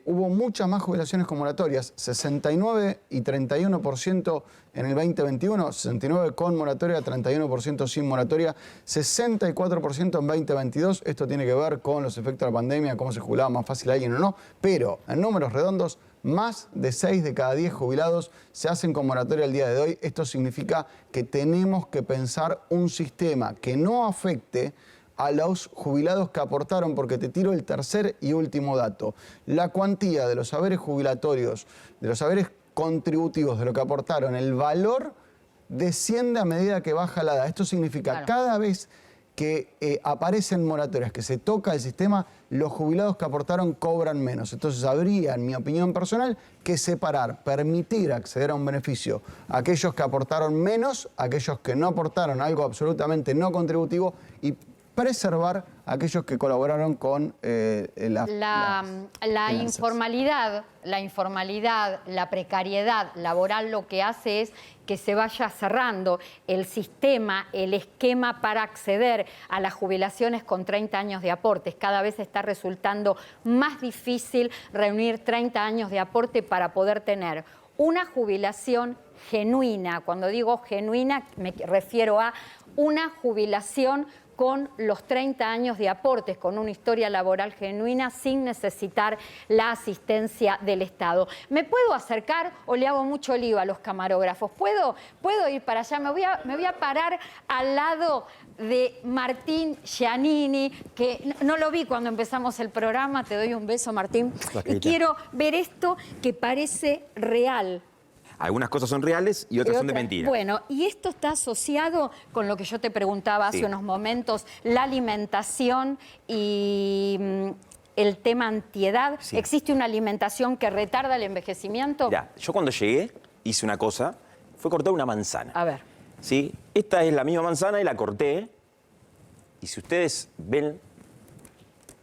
hubo muchas más jubilaciones con moratorias, 69 y 31% en el 2021, 69 con moratoria, 31% sin moratoria, 64% en 2022. Esto tiene que ver con los efectos de la pandemia, cómo se jubilaba más fácil a alguien o no, pero en números redondos, más de 6 de cada 10 jubilados se hacen con moratoria al día de hoy. Esto significa que tenemos que pensar un sistema que no afecte a los jubilados que aportaron, porque te tiro el tercer y último dato. La cuantía de los haberes jubilatorios, de los haberes contributivos, de lo que aportaron, el valor desciende a medida que baja la edad. Esto significa cada vez que aparecen moratorias, que se toca el sistema, los jubilados que aportaron cobran menos. Entonces habría, en mi opinión personal, que separar, permitir acceder a un beneficio a aquellos que aportaron menos, a aquellos que no aportaron algo absolutamente no contributivo, y preservar a aquellos que colaboraron con la informalidad, la precariedad laboral. Lo que hace es que se vaya cerrando el sistema, el esquema para acceder a las jubilaciones con 30 años de aportes. Cada vez está resultando más difícil reunir 30 años de aporte para poder tener una jubilación genuina. Cuando digo genuina, me refiero a una jubilación con los 30 años de aportes, con una historia laboral genuina, sin necesitar la asistencia del Estado. ¿Me puedo acercar o le hago mucho lío a los camarógrafos? ¿Puedo ir para allá? Me voy a parar al lado de Martín Giannini, que no lo vi cuando empezamos el programa. Te doy un beso, Martín. Y quiero ver esto que parece real. Algunas cosas son reales y otras son de mentira. Bueno, y esto está asociado con lo que yo te preguntaba hace unos momentos, la alimentación y el tema antiedad. Sí. ¿Existe una alimentación que retarda el envejecimiento? Mirá, yo cuando llegué hice una cosa, fue cortar una manzana. A ver. ¿Sí? Esta es la misma manzana y la corté. Y si ustedes ven,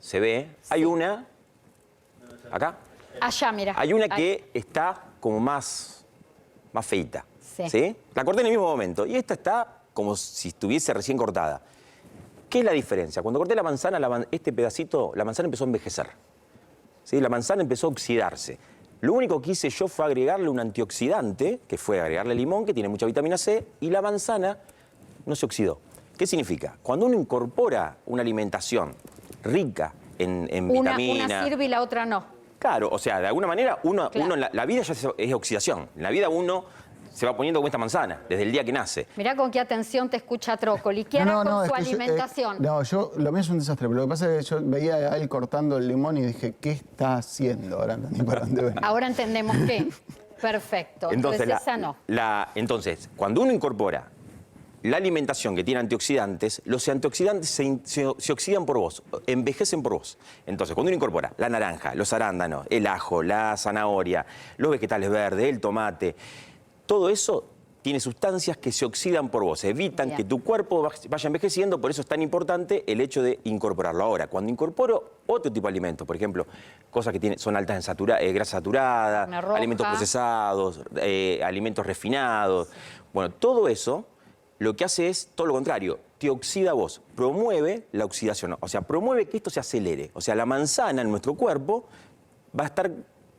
se ve, hay una, acá. Allá, mira. Hay una que está como más feita. Sí. ¿Sí? La corté en el mismo momento. Y esta está como si estuviese recién cortada. ¿Qué es la diferencia? Cuando corté la manzana, este pedacito, la manzana empezó a envejecer. ¿Sí? La manzana empezó a oxidarse. Lo único que hice yo fue agregarle un antioxidante, que fue agregarle limón, que tiene mucha vitamina C, y la manzana no se oxidó. ¿Qué significa? Cuando uno incorpora una alimentación rica en vitaminas... Una sirve y la otra no. Claro, o sea, de alguna manera, uno la vida ya es oxidación. En la vida uno se va poniendo como esta manzana, desde el día que nace. Mirá con qué atención te escucha Trócoli. ¿Qué hará con su alimentación? Lo mío es un desastre, pero lo que pasa es que yo veía a él cortando el limón y dije, ¿qué está haciendo? Ahora entendí para dónde venía. Ahora entendemos qué. Perfecto. Entonces, esa no. Entonces, cuando uno incorpora la alimentación que tiene antioxidantes, los antioxidantes se oxidan por vos, envejecen por vos. Entonces, cuando uno incorpora la naranja, los arándanos, el ajo, la zanahoria, los vegetales verdes, el tomate, todo eso tiene sustancias que se oxidan por vos, evitan que tu cuerpo vaya envejeciendo, por eso es tan importante el hecho de incorporarlo. Ahora, cuando incorporo otro tipo de alimentos, por ejemplo, cosas que son altas en grasa saturada, alimentos procesados, alimentos refinados, bueno, todo eso lo que hace es todo lo contrario, te oxida a vos, promueve la oxidación, o sea, promueve que esto se acelere. O sea, la manzana en nuestro cuerpo va a estar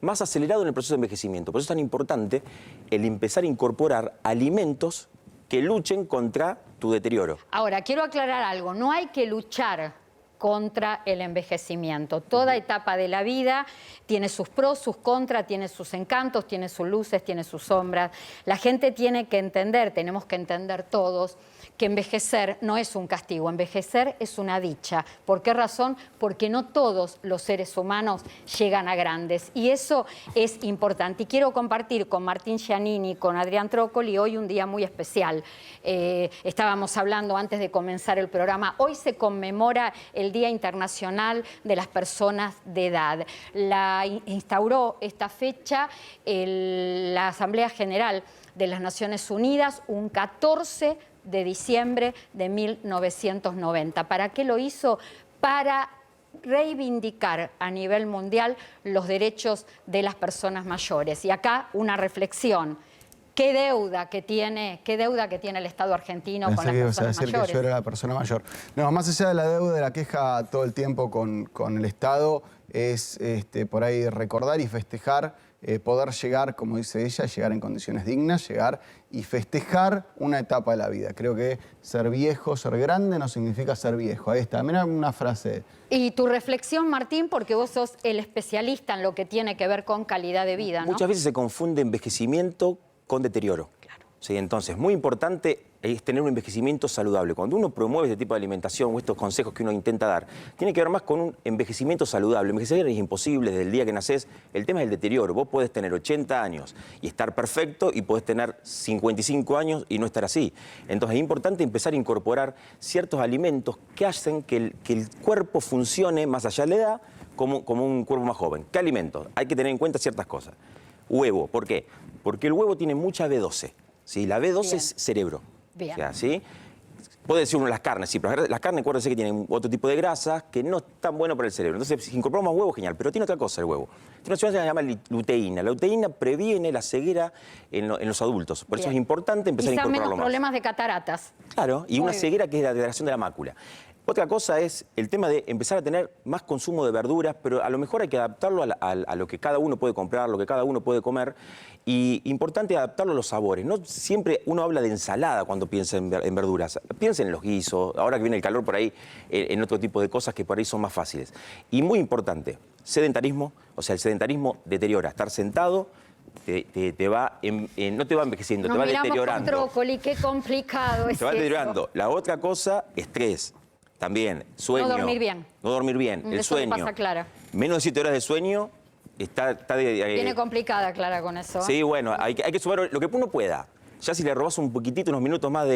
más acelerado en el proceso de envejecimiento. Por eso es tan importante el empezar a incorporar alimentos que luchen contra tu deterioro. Ahora, quiero aclarar algo, no hay que luchar contra el envejecimiento. Toda etapa de la vida tiene sus pros, sus contras, tiene sus encantos, tiene sus luces, tiene sus sombras. La gente tiene que entender, tenemos que entender todos, que envejecer no es un castigo, envejecer es una dicha. ¿Por qué razón? Porque no todos los seres humanos llegan a grandes y eso es importante. Y quiero compartir con Martín Giannini, con Adrián Trócoli, hoy un día muy especial. Estábamos hablando antes de comenzar el programa. Hoy se conmemora el Día Internacional de las Personas de Edad. La instauró esta fecha la Asamblea General de las Naciones Unidas un 14 de diciembre de 1990. ¿Para qué lo hizo? Para reivindicar a nivel mundial los derechos de las personas mayores. Y acá una reflexión. ¿Qué deuda que tiene el Estado argentino con las personas mayores? Que yo era la persona mayor. No, más allá de la deuda, de la queja todo el tiempo con el Estado, es por ahí recordar y festejar, poder llegar, como dice ella, llegar en condiciones dignas, llegar y festejar una etapa de la vida. Creo que ser viejo, ser grande, no significa ser viejo. Ahí está, mira una frase. Y tu reflexión, Martín, porque vos sos el especialista en lo que tiene que ver con calidad de vida, ¿no? Muchas veces se confunde envejecimiento con deterioro. Claro. Sí, entonces, muy importante es tener un envejecimiento saludable. Cuando uno promueve este tipo de alimentación o estos consejos que uno intenta dar, tiene que ver más con un envejecimiento saludable. Envejecer es imposible desde el día que nacés. El tema es el deterioro. Vos podés tener 80 años y estar perfecto y podés tener 55 años y no estar así. Entonces, es importante empezar a incorporar ciertos alimentos que hacen que el cuerpo funcione más allá de la edad como un cuerpo más joven. ¿Qué alimentos? Hay que tener en cuenta ciertas cosas. Huevo, ¿por qué? Porque el huevo tiene mucha B12. ¿Sí? La B12 es cerebro. Bien. O sea, ¿sí? Puede decir uno las carnes, sí, pero las carnes, acuérdense que tienen otro tipo de grasas que no es tan bueno para el cerebro. Entonces, si incorporamos más huevo, genial. Pero tiene otra cosa el huevo. Tiene una sustancia que se llama luteína. La luteína previene la ceguera en los adultos. Por eso es importante empezar a incorporarlo menos más. Problemas de cataratas. Claro, y una ceguera que es la degradación de la mácula. Otra cosa es el tema de empezar a tener más consumo de verduras, pero a lo mejor hay que adaptarlo a lo que cada uno puede comprar, lo que cada uno puede comer. Y importante adaptarlo a los sabores. No siempre uno habla de ensalada cuando piensa en verduras. Piensa en los guisos, ahora que viene el calor por ahí, en otro tipo de cosas que por ahí son más fáciles. Y muy importante, sedentarismo, o sea, el sedentarismo deteriora. Estar sentado no te va envejeciendo, te va deteriorando. Trócoli, qué complicado es. Te va deteriorando. La otra cosa, estrés. También, sueño. No dormir bien. No dormir bien, el eso sueño. Le pasa a Clara. Menos de 7 horas de sueño Viene complicada, Clara, con eso. Sí, bueno, hay que sumar lo que uno pueda. Ya si le robás un poquitito, unos minutos más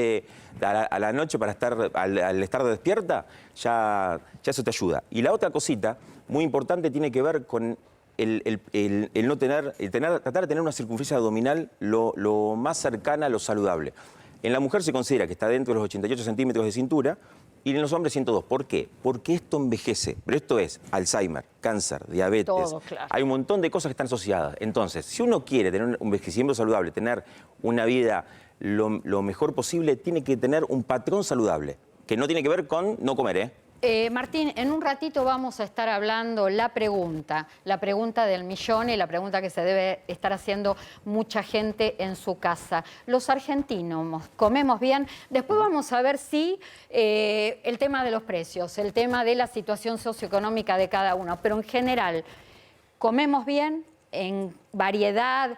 a la noche para estar al estar despierta, ya eso te ayuda. Y la otra cosita, muy importante, tiene que ver con tratar de tener una circunferencia abdominal lo más cercana a lo saludable. En la mujer se considera que está dentro de los 88 centímetros de cintura y en los hombres 102. ¿Por qué? Porque esto envejece. Pero esto es Alzheimer, cáncer, diabetes. Todo, claro. Hay un montón de cosas que están asociadas. Entonces, si uno quiere tener un envejecimiento saludable, tener una vida lo mejor posible, tiene que tener un patrón saludable, que no tiene que ver con no comer, ¿eh? Martín, en un ratito vamos a estar hablando la pregunta del millón y la pregunta que se debe estar haciendo mucha gente en su casa. Los argentinos, ¿comemos bien? Después vamos a ver si el tema de los precios, el tema de la situación socioeconómica de cada uno, pero en general, ¿comemos bien? en variedad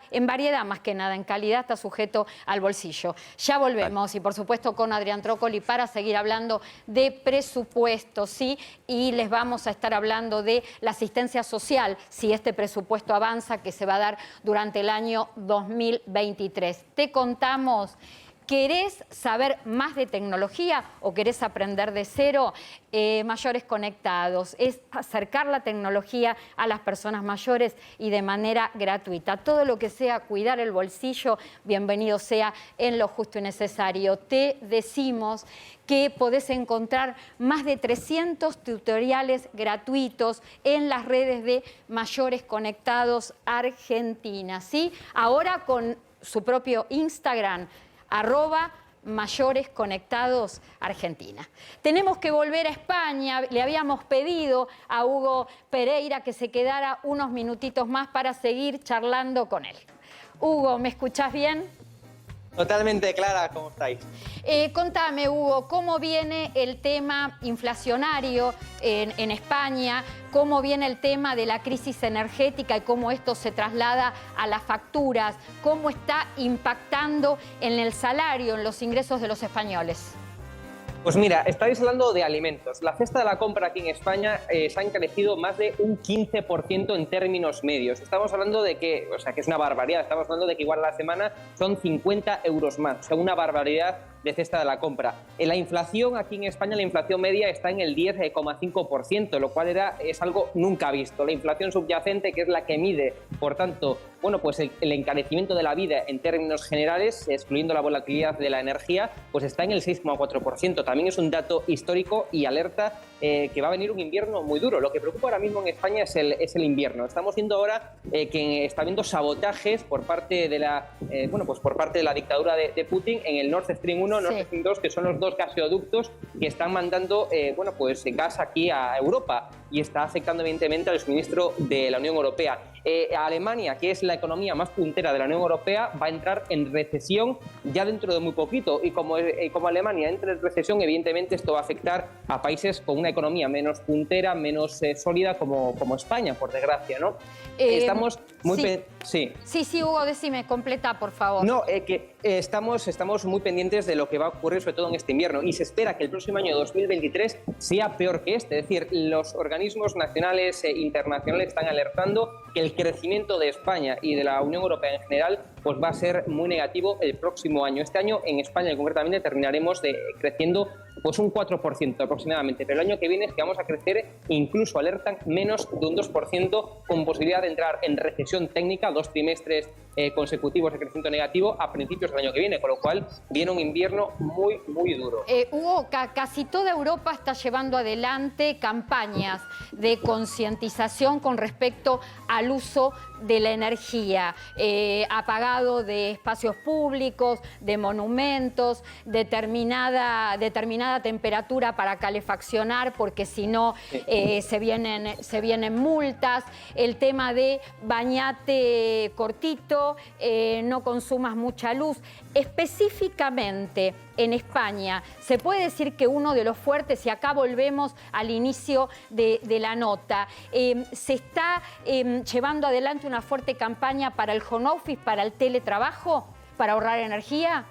más que nada, en calidad está sujeto al bolsillo. Ya volvemos y por supuesto con Adrián Trócoli para seguir hablando de presupuesto, ¿sí? Y les vamos a estar hablando de la asistencia social, si este presupuesto avanza, que se va a dar durante el año 2023. Te contamos. ¿Querés saber más de tecnología o querés aprender de cero? Mayores Conectados es acercar la tecnología a las personas mayores y de manera gratuita. Todo lo que sea cuidar el bolsillo, bienvenido sea en lo justo y necesario. Te decimos que podés encontrar más de 300 tutoriales gratuitos en las redes de Mayores Conectados Argentina, ¿sí? Ahora con su propio Instagram, @Mayores Conectados Argentina. Tenemos que volver a España. Le habíamos pedido a Hugo Pereira que se quedara unos minutitos más para seguir charlando con él. Hugo, ¿me escuchás bien? Totalmente, Clara, ¿cómo estáis? Contame, Hugo, ¿cómo viene el tema inflacionario en España? ¿Cómo viene el tema de la crisis energética y cómo esto se traslada a las facturas? ¿Cómo está impactando en el salario, en los ingresos de los españoles? Pues mira, estáis hablando de alimentos. La cesta de la compra aquí en España se ha encarecido más de un 15% en términos medios. Estamos hablando de que, que es una barbaridad. Estamos hablando de que igual a la semana son 50 euros más. O sea, una barbaridad de cesta de la compra. En la inflación aquí en España, la inflación media está en el 10,5%, lo cual es algo nunca visto. La inflación subyacente, que es la que mide, por tanto, pues el encarecimiento de la vida en términos generales, excluyendo la volatilidad de la energía, pues está en el 6,4%. También es un dato histórico y alerta que va a venir un invierno muy duro. Lo que preocupa ahora mismo en España es el invierno. Estamos viendo ahora que está habiendo sabotajes por parte de la por parte de la dictadura de Putin en el Nord Stream 1, Nord Stream 2, que son los dos gasoductos que están mandando gas aquí a Europa y está afectando evidentemente al suministro de la Unión Europea. Alemania, que es la economía más puntera de la Unión Europea, va a entrar en recesión ya dentro de muy poquito. Y como Alemania entra en recesión, evidentemente esto va a afectar a países con una economía menos puntera, menos sólida como España, por desgracia, ¿no? Estamos muy... Sí, Hugo, decime, completa, por favor. No, que estamos muy pendientes de lo que va a ocurrir, sobre todo en este invierno, y se espera que el próximo año 2023 sea peor que este. Es decir, los organismos nacionales e internacionales están alertando que el crecimiento de España y de la Unión Europea en general pues va a ser muy negativo el próximo año. Este año en España concretamente terminaremos creciendo pues un 4% aproximadamente, pero el año que viene es que vamos a crecer, incluso alertan, menos de un 2%, con posibilidad de entrar en recesión técnica, 2 trimestres consecutivos de crecimiento negativo a principios del año que viene, con lo cual viene un invierno muy, muy duro. Hugo, casi toda Europa está llevando adelante campañas de concientización con respecto al uso de la energía, apagado de espacios públicos, de monumentos, determinada temperatura para calefaccionar, porque si no se vienen multas, el tema de bañate cortito, no consumas mucha luz. Específicamente en España, se puede decir que uno de los fuertes, y acá volvemos al inicio de la nota, se está llevando adelante una fuerte campaña para el home office, para el teletrabajo, para ahorrar energía.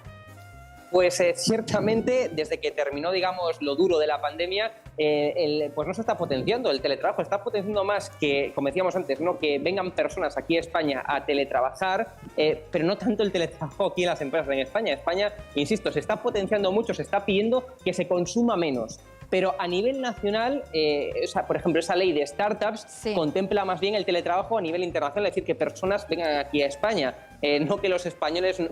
Pues ciertamente, desde que terminó, digamos, lo duro de la pandemia, pues no se está potenciando el teletrabajo, está potenciando más que, como decíamos antes, ¿no?, que vengan personas aquí a España a teletrabajar, pero no tanto el teletrabajo aquí en las empresas en España. España, insisto, se está potenciando mucho, se está pidiendo que se consuma menos. Pero a nivel nacional, por ejemplo, esa ley de startups contempla más bien el teletrabajo a nivel internacional, es decir, que personas vengan aquí a España. No que los españoles,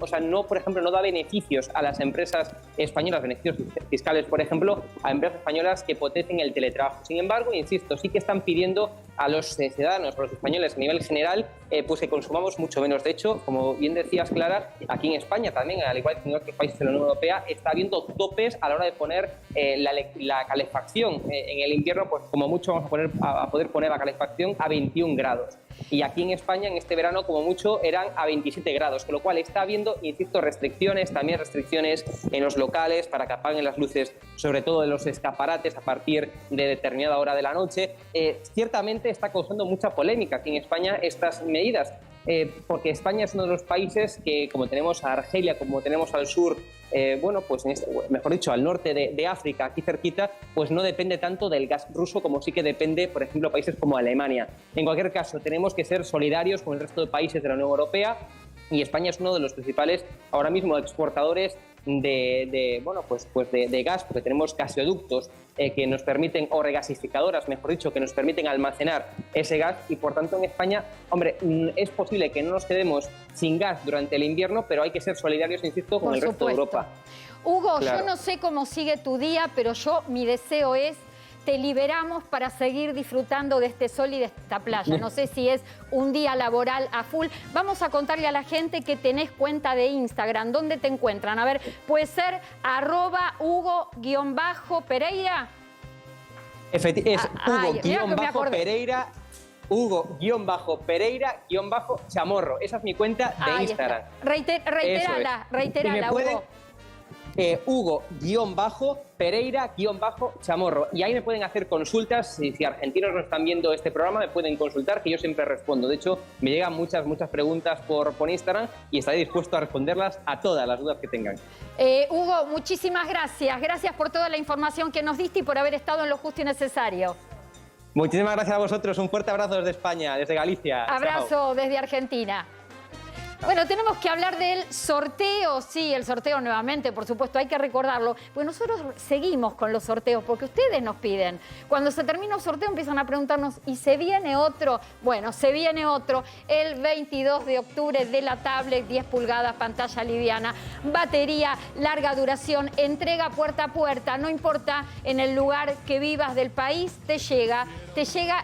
por ejemplo, no da beneficios a las empresas españolas, beneficios fiscales, por ejemplo, a empresas españolas que potencien el teletrabajo. Sin embargo, insisto, sí que están pidiendo a los ciudadanos, a los españoles a nivel general, pues que consumamos mucho menos. De hecho, como bien decías, Clara, aquí en España también, al igual que en otros países de la Unión Europea, está habiendo topes a la hora de poner la calefacción. En el invierno, pues como mucho vamos a poder poner la calefacción a 21 grados. Y aquí en España, en este verano, como mucho, eran a 27 grados, con lo cual está habiendo, insisto, restricciones, también restricciones en los locales para que apaguen las luces, sobre todo de los escaparates a partir de determinada hora de la noche. Ciertamente realmente está causando mucha polémica aquí en España estas medidas, porque España es uno de los países que, como tenemos a Argelia, como tenemos al sur, bueno, pues mejor dicho, al norte de África, aquí cerquita, pues no depende tanto del gas ruso como sí que depende, por ejemplo, países como Alemania. En cualquier caso, tenemos que ser solidarios con el resto de países de la Unión Europea, y España es uno de los principales ahora mismo exportadores de gas, porque tenemos gasoductos que nos permiten, o regasificadoras, mejor dicho, que nos permiten almacenar ese gas, y por tanto en España, hombre, es posible que no nos quedemos sin gas durante el invierno, pero hay que ser solidarios, insisto, con el resto de Europa. Hugo, Claro. yo no sé cómo sigue tu día, pero mi deseo es te liberamos para seguir disfrutando de este sol y de esta playa. No sé si es un día laboral a full. Vamos a contarle a la gente que tenés cuenta de Instagram. ¿Dónde te encuentran? A ver, puede ser @Hugo_Pereira. Es Hugo_Pereira, Hugo_Pereira_Chamorro. Esa es mi cuenta de Instagram. Reiterala, Hugo. Hugo_Pereira_Chamorro. Y ahí me pueden hacer consultas. Si argentinos no están viendo este programa, me pueden consultar, que yo siempre respondo. De hecho, me llegan muchas preguntas por Instagram, y estaré dispuesto a responderlas a todas las dudas que tengan. Hugo, muchísimas gracias. Gracias por toda la información que nos diste y por haber estado en lo justo y necesario. Muchísimas gracias a vosotros. Un fuerte abrazo desde España, desde Galicia. Abrazo Chao. desde Argentina. Bueno, tenemos que hablar del sorteo. Sí, el sorteo nuevamente, por supuesto, hay que recordarlo. Pues nosotros seguimos con los sorteos porque ustedes nos piden. Cuando se termina el sorteo empiezan a preguntarnos, ¿y se viene otro? Bueno, se viene otro el 22 de octubre de la tablet, 10 pulgadas, pantalla liviana, batería, larga duración, entrega puerta a puerta. No importa en el lugar que vivas del país, te llega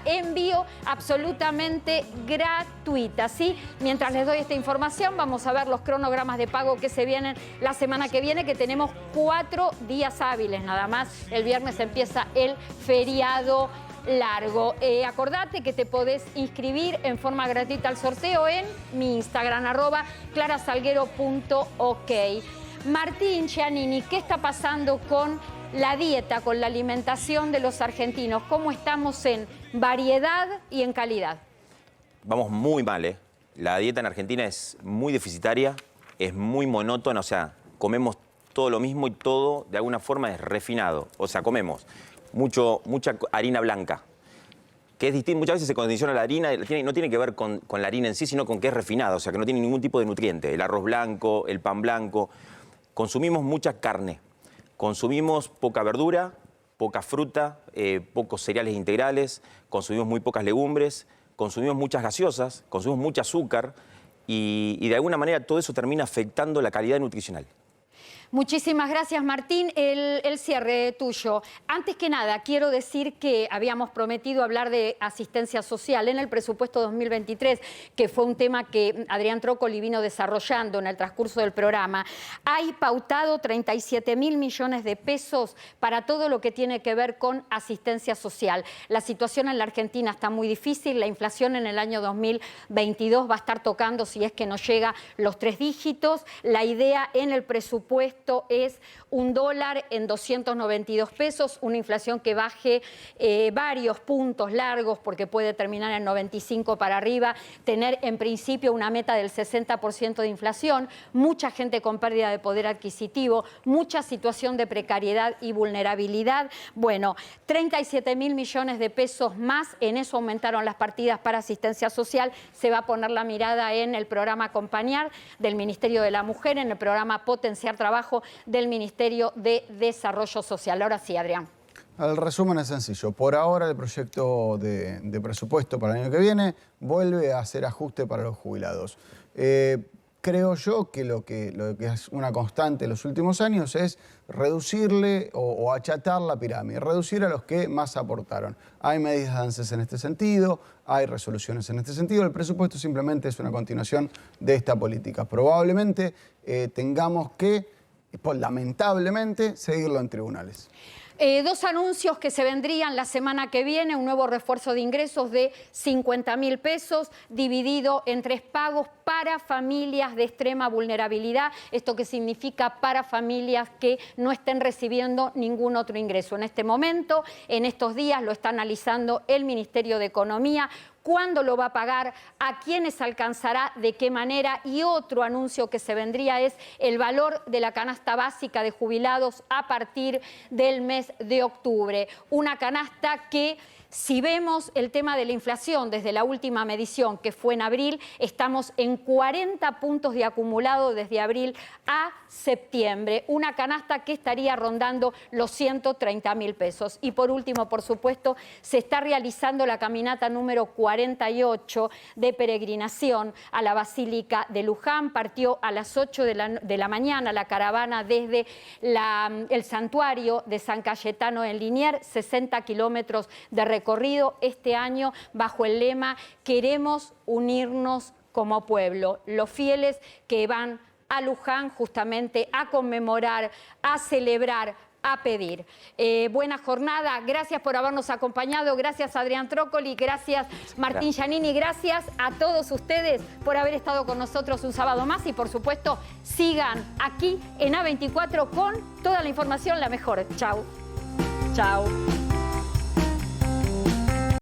envío absolutamente gratuita, ¿sí? Mientras les doy esta información, vamos a ver los cronogramas de pago que se vienen la semana que viene, que tenemos 4 días hábiles nada más. El viernes empieza el feriado largo. Acordate que te podés inscribir en forma gratuita al sorteo en mi Instagram, @clarasalguero.ok. Martín Giannini, ¿qué está pasando con la dieta, con la alimentación de los argentinos? ¿Cómo estamos en variedad y en calidad? Vamos muy mal, ¿eh? La dieta en Argentina es muy deficitaria, es muy monótona, o sea, comemos todo lo mismo y todo de alguna forma es refinado. O sea, comemos mucha harina blanca, que es distinto. Muchas veces se condiciona la harina, no tiene que ver con la harina en sí, sino con que es refinada, o sea, que no tiene ningún tipo de nutriente. El arroz blanco, el pan blanco. Consumimos mucha carne, consumimos poca verdura, poca fruta, pocos cereales integrales, consumimos muy pocas legumbres, consumimos muchas gaseosas, consumimos mucho azúcar y de alguna manera todo eso termina afectando la calidad nutricional. Muchísimas gracias, Martín. El cierre tuyo. Antes que nada, quiero decir que habíamos prometido hablar de asistencia social en el presupuesto 2023, que fue un tema que Adrián Trócoli vino desarrollando en el transcurso del programa. Hay pautado 37.000 millones de pesos para todo lo que tiene que ver con asistencia social. La situación en la Argentina está muy difícil. La inflación en el año 2022 va a estar tocando, si es que no llega, los 3 dígitos. La idea en el presupuesto es $1 en 292 pesos, una inflación que baje varios puntos largos porque puede terminar en 95 para arriba, tener en principio una meta del 60% de inflación, mucha gente con pérdida de poder adquisitivo, mucha situación de precariedad y vulnerabilidad. Bueno, 37.000 millones de pesos más, en eso aumentaron las partidas para asistencia social. Se va a poner la mirada en el programa Acompañar del Ministerio de la Mujer, en el programa Potenciar Trabajo del Ministerio de Desarrollo Social. Ahora sí, Adrián. El resumen es sencillo. Por ahora el proyecto de presupuesto para el año que viene vuelve a hacer ajuste para los jubilados. Creo yo que lo que es una constante en los últimos años es reducirle o achatar la pirámide, reducir a los que más aportaron. Hay medidas de ANSES en este sentido, hay resoluciones en este sentido. El presupuesto simplemente es una continuación de esta política. Probablemente tengamos que, lamentablemente, seguirlo en tribunales. Dos anuncios que se vendrían la semana que viene, un nuevo refuerzo de ingresos de 50.000 pesos dividido en 3 pagos para familias de extrema vulnerabilidad. ¿Esto qué significa? Para familias que no estén recibiendo ningún otro ingreso. En este momento, en estos días, lo está analizando el Ministerio de Economía. ¿Cuándo lo va a pagar? ¿A quiénes alcanzará? ¿De qué manera? Y otro anuncio que se vendría es el valor de la canasta básica de jubilados a partir del mes de octubre. Una canasta que, si vemos el tema de la inflación desde la última medición, que fue en abril, estamos en 40 puntos de acumulado desde abril a septiembre. Una canasta que estaría rondando los 130.000 pesos. Y por último, por supuesto, se está realizando la caminata número 48 de peregrinación a la Basílica de Luján. Partió a las 8 de la mañana la caravana desde el santuario de San Cayetano en Liniers, 60 kilómetros de recorrido este año bajo el lema "Queremos unirnos como pueblo". Los fieles que van a Luján justamente a conmemorar, a celebrar, a pedir. Buena jornada, gracias por habernos acompañado, gracias Adrián Trócoli, gracias Martín Giannini, gracias a todos ustedes por haber estado con nosotros un sábado más y por supuesto sigan aquí en A24 con toda la información, la mejor. Chau. Chau.